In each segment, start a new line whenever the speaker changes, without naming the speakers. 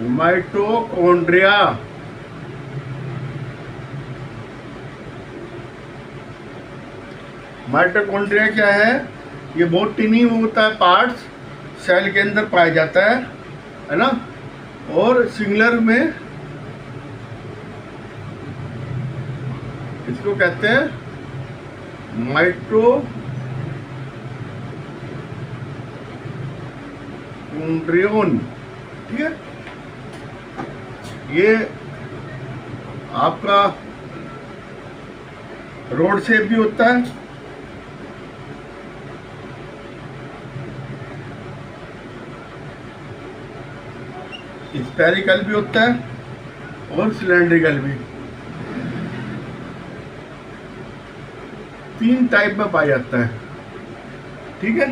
Mitochondria. Mitochondria क्या है? ये बहुत टिनी होता है पार्ट्स, सेल के अंदर पाया जाता है ना। और सिंगुलर में इसको कहते हैं माइटोकॉन्ड्रियन। ठीक है, ये आपका रोड शेप भी होता है, स्फेरिकल भी होता है और सिलेंड्रिकल भी। 3 टाइप में पाया जाता है। ठीक है,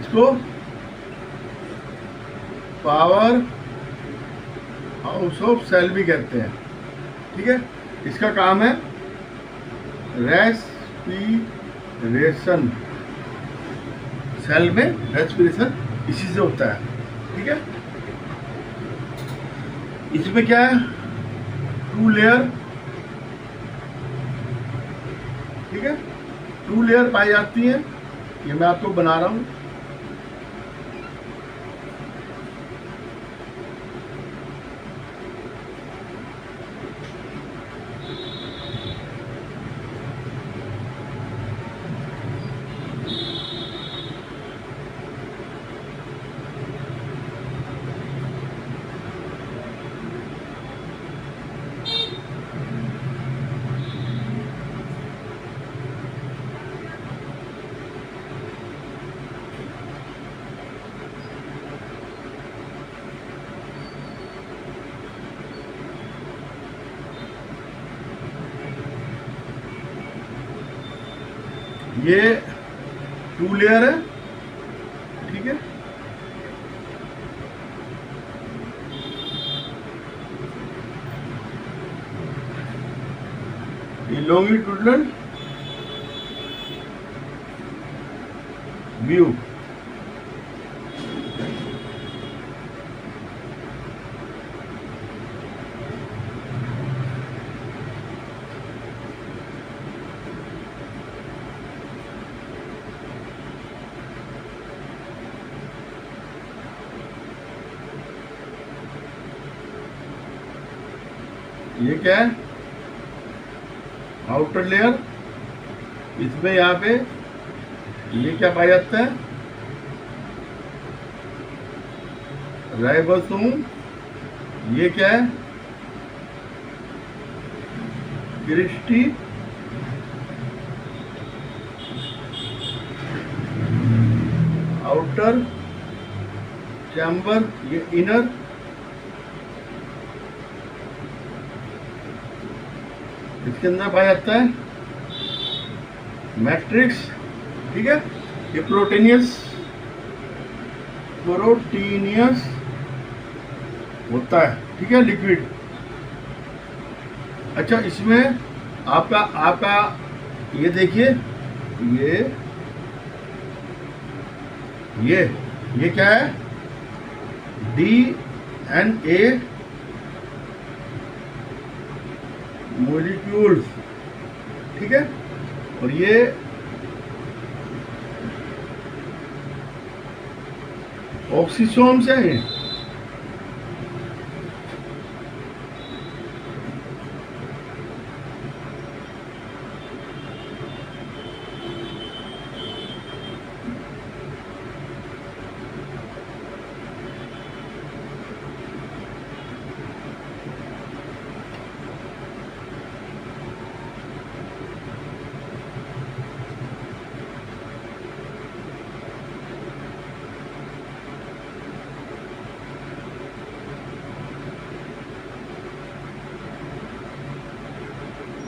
इसको पावर हाउस ऑफ सेल भी कहते हैं। ठीक है, इसका काम है रेस्पिरेशन, सेल में रेस्पिरेशन इसी से होता है। ठीक है, इसमें क्या है? 2 लेयर। ठीक है, 2 लेयर पाई जाती है। ये मैं आपको बना रहा हूं। ये 2 लेयर है। ठीक है, ये लॉन्गिट्यूडनल व्यू। ये क्या है? Outer layer. इसमें यहाँ पे ये क्या पाया जाता है? राइबोसोम। ये क्या है? क्रिस्टी। आउटर चैम्बर, ये इनर। इसके अंदर पाया जाता है मैट्रिक्स। ठीक है, ये प्रोटीनियस होता है। ठीक है, लिक्विड। अच्छा, इसमें आपका ये देखिए, ये क्या है? DNA molecules. ठीक है, और ये ऑक्सीसोम्स हैं।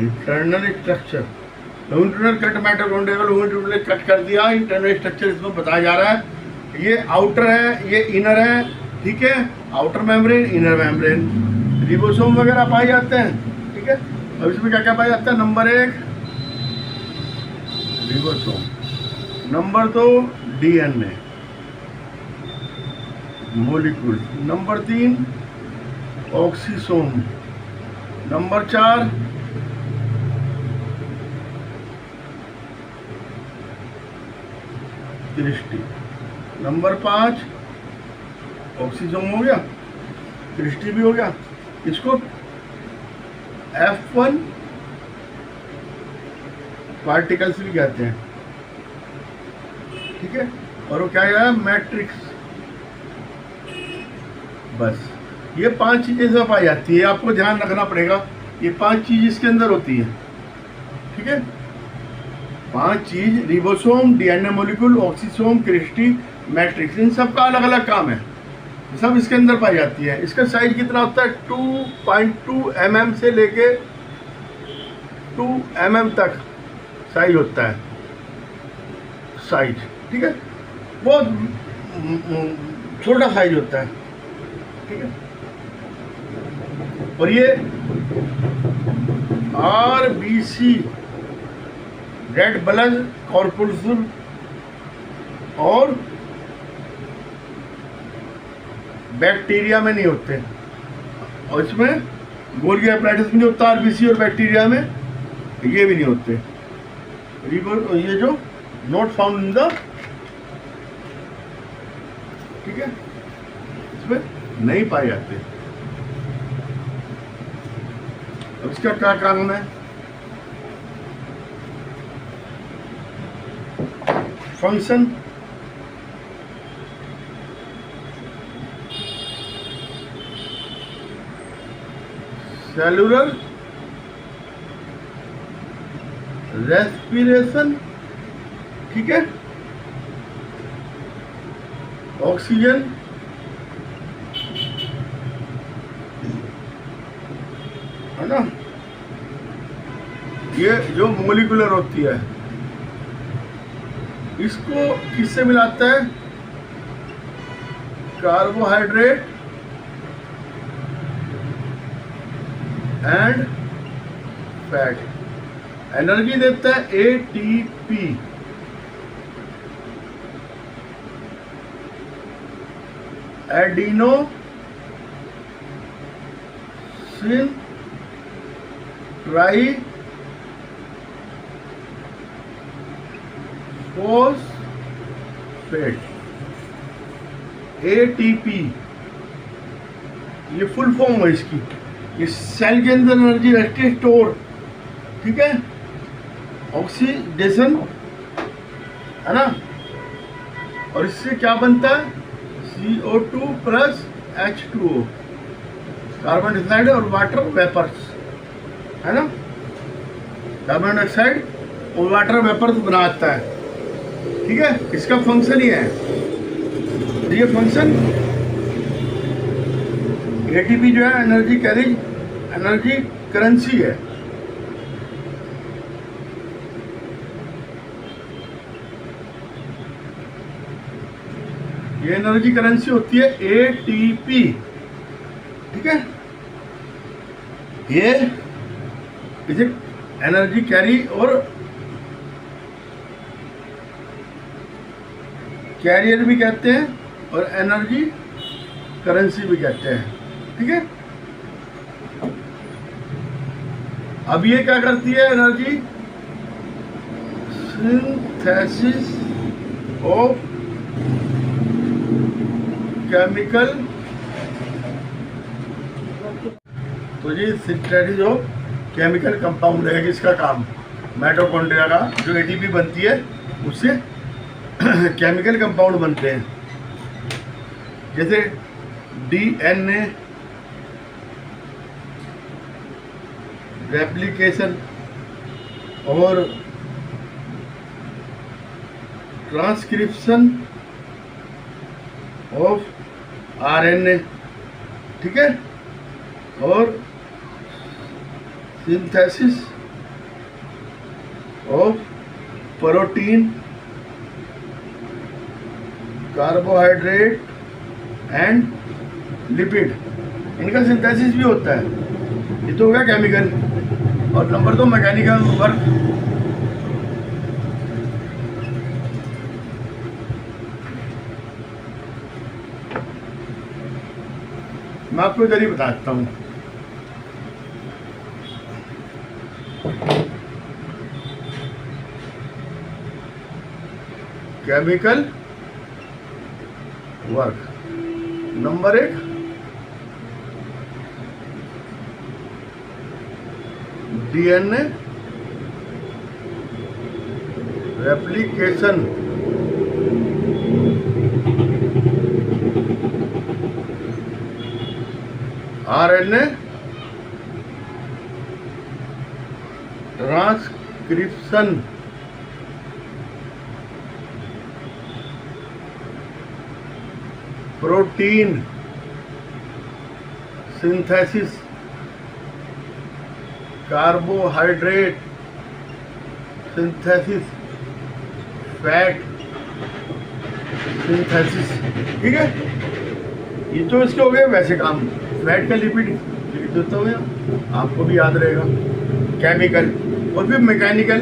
Internal structure, longitudinal cut mitochondria को लॉन्गिट्यूडनल कट कर दिया। इंटरनल स्ट्रक्चर इसमें बताया जा रहा है। ये आउटर है, ये इनर है। ठीक है, outer membrane, inner membrane, ribosome वगैरह पाए जाते हैं। ठीक है, अब इसमें क्या क्या पाया जाता है? Number 1 ribosome, number 2 DNA, molecule. Number 3 oxysome. Number 4 cristae. Number 5 oxysome हो गया, क्रिस्टी भी हो गया। इसको F1 पार्टिकल्स भी कहते हैं, ठीक है। और वो क्या है, मैट्रिक्स। बस ये 5 चीजें सब पाई जाती है, आपको ध्यान रखना पड़ेगा। ये 5 चीज इसके अंदर होती है, ठीक है। 5 चीज, ribosome, DNA molecule, oxysome, cristae, matrix, इन सब का अलग अलग काम है, सब इसके अंदर पाई जाती है। इसका साइज कितना होता है, 2.2 mm से लेके 2 mm तक साइज होता है, साइज, ठीक है। बहुत छोटा साइज होता है, ठीक है। और ये RBC, रेड ब्लड कॉर्पुस्कुल, और बैक्टीरिया में नहीं होते, और इसमें गोल्गी एपराइटिस में नहीं होता आरबीसी, और बैक्टीरिया में ये भी नहीं होते। ये जो नॉट फाउंड इन द, ठीक है, इसमें नहीं पाए जाते। अब इसका क्या काम है, फंक्शन, सेलुलर रेस्पिरेशन, ठीक है, ऑक्सीजन, है ना। ये जो मोलिकुलर होती है, इसको किससे मिलाता है, कार्बोहाइड्रेट एंड फैट। एनर्जी देता है एटीपी, एडिनो सिन ट्राई फोस्फेट, एटीपी, ये फुल फॉर्म है इसकी। ये सेल के अंदर एनर्जी रखती है स्टोर, ठीक है। ऑक्सीडेशन, है ना, और इससे क्या बनता है, CO2 plus H2O, carbon dioxide और वाटर वेपर्स, है ना। कार्बन डाइऑक्साइड और वाटर वेपर्स बनाता है, ठीक है। इसका फंक्शन ये है, ये फंक्शन एटीपी जो है एनर्जी कैरिज, एनर्जी करेंसी है। ये एनर्जी करेंसी होती है एटीपी, ठीक है। ये इसे एनर्जी कैरी और कैरियर भी कहते हैं, और एनर्जी करेंसी भी कहते हैं, ठीक है। अब ये क्या करती है, एनर्जी सिंथेसिस ऑफ केमिकल, तो ये सिंथेसिस ऑफ केमिकल कंपाउंड है, इसका काम माइटोकॉन्ड्रिया का जो एटीपी बनती है उससे केमिकल कंपाउंड बनते हैं, जैसे डीएनए रेप्लिकेशन और ट्रांसक्रिप्शन ऑफ आरएनए, ठीक है, और synthesis of protein, carbohydrate and lipid, इनका सिंथेसिस भी होता है। ये तो हो गया केमिकल। और नंबर 2 मैकेनिकल वर्क। मैं आपको इधर ही बता देता हूँ। Chemical work number 1, DNA replication, RNA transcription, protein synthesis, carbohydrate synthesis, fat synthesis. ठीक है, ये तो इसके हो गए वैसे काम। फैट का लिपिड लिख देता हूँ, आपको भी याद रहेगा। केमिकल और फिर मैकेनिकल,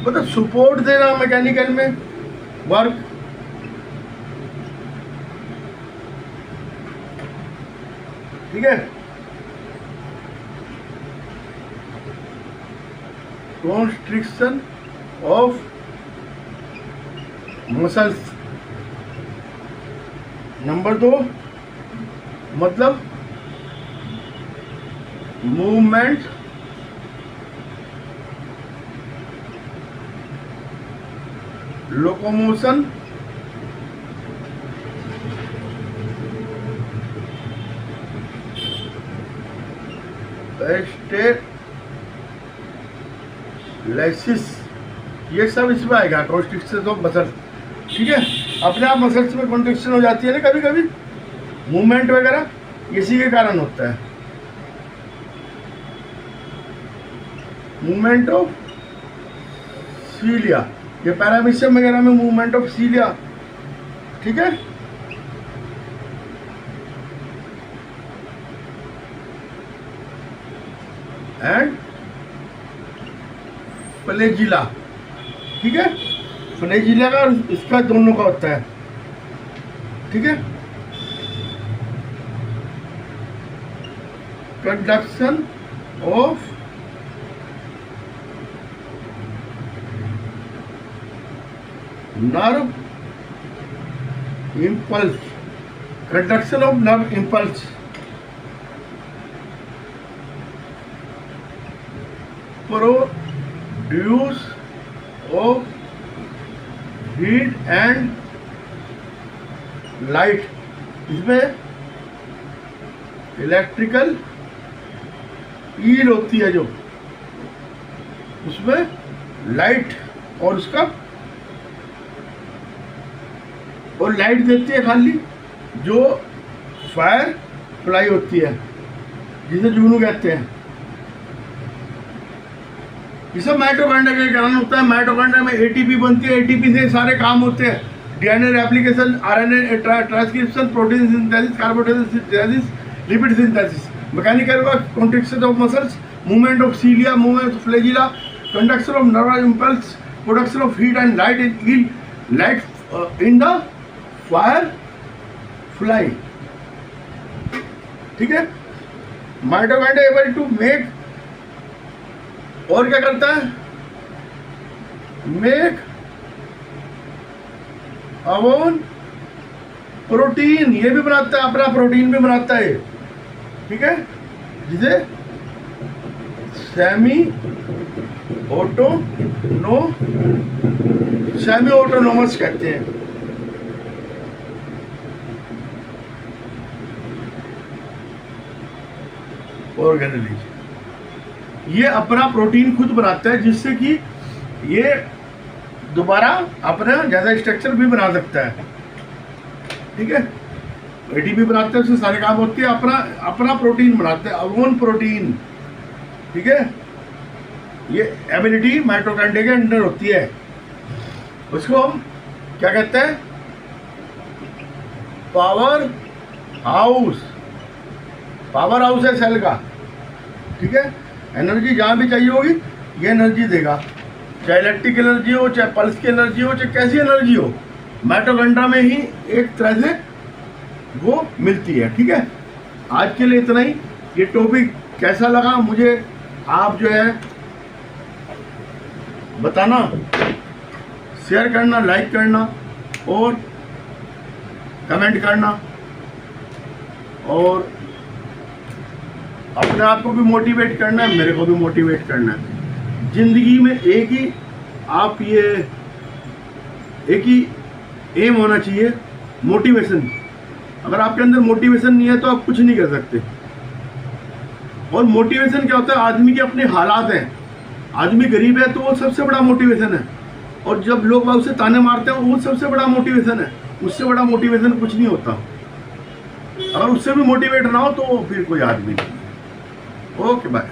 मतलब सपोर्ट देना मैकेनिकल में वर्क। ठीक है, कॉन्स्ट्रिक्शन ऑफ मसल्स। नंबर 2, मतलब मूवमेंट लोकोमोशन स्टेलाइसिस, ये सब इसमें आएगा, कॉन्स्ट्रिक्शन ऑफ मसल। ठीक है, अपने आप मसल्स में कॉन्ट्रिक्शन हो जाती है ना कभी कभी, मूवमेंट वगैरह, इसी के कारण होता है। मूवमेंट ऑफ सीलिया, ये पैरामीशियम वगैरह में मूवमेंट ऑफ सीलिया। ठीक है, एंड फ्लैजिला। ठीक है, फ्लैजिला का इसका दोनों का होता है। ठीक है, conduction of nerve impulse, conduction of nerve impulse, produce of heat and light. इसमें इलेक्ट्रिकल ईल होती है जो, उसमें लाइट और उसका, और लाइट देती है खाली जो फायर फ्लाई होती है, जिसे जुनू कहते हैं। ये सब माइटोकॉन्ड्रिया के कारण होता है। माइटोकॉन्ड्रिया में एटीपी बनती है, एटीपी से सारे काम होते हैं, DNA replication, RNA transcription, protein synthesis, carbohydrate synthesis, lipid synthesis. Mechanical work, contraction of muscles, movement of cilia, movement of flagella, conduction of nerve impulse, production of heat and light in light in the firefly. ठीक है, mitochondria able to make, और क्या करता है, make अवोन protein, ये भी बनाता है, अपना प्रोटीन भी बनाता है। ठीक है, जिसे सेमी ऑटोनोमस कहते हैं। ऑर्गेनेलिज ये अपना प्रोटीन खुद बनाता है, जिससे कि ये दोबारा अपना ज़्यादा स्ट्रक्चर भी बना सकता है। ठीक है, एटीपी बनाते हैं, उससे सारे काम होते हैं, अपना प्रोटीन बनाते हैं, ओन प्रोटीन। ठीक है, ये एबिलिटी माइटोकॉन्ड्रिया के अंदर होती है। उसको हम क्या कहते हैं, पावर हाउस। पावर हाउस है सेल का। ठीक है, एनर्जी जहाँ भी चाहिए होगी ये एनर्जी देगा, चाहे इलेक्ट्रिक एनर्जी हो, चाहे पल्स की एनर्जी हो, चाहे कैसी एनर्जी हो, माइटोकॉन्ड्रिया में ही एक तरह से वो मिलती है। ठीक है, आज के लिए इतना ही। ये टॉपिक कैसा लगा मुझे आप जो है बताना, शेयर करना, लाइक करना और कमेंट करना, और अपने आप को भी मोटिवेट करना है, मेरे को भी मोटिवेट करना है। ज़िंदगी में एक ही एम होना चाहिए, मोटिवेशन। अगर आपके अंदर मोटिवेशन नहीं है तो आप कुछ नहीं कर सकते। और मोटिवेशन क्या होता है, आदमी के अपने हालात हैं। आदमी गरीब है तो वो सबसे बड़ा मोटिवेशन है, और जब लोग उसे ताने मारते हैं वो सबसे बड़ा मोटिवेशन है। उससे बड़ा मोटिवेशन कुछ नहीं होता। अगर उससे भी मोटिवेट ना हो तो फिर कोई आदमी नहीं। Okay bye.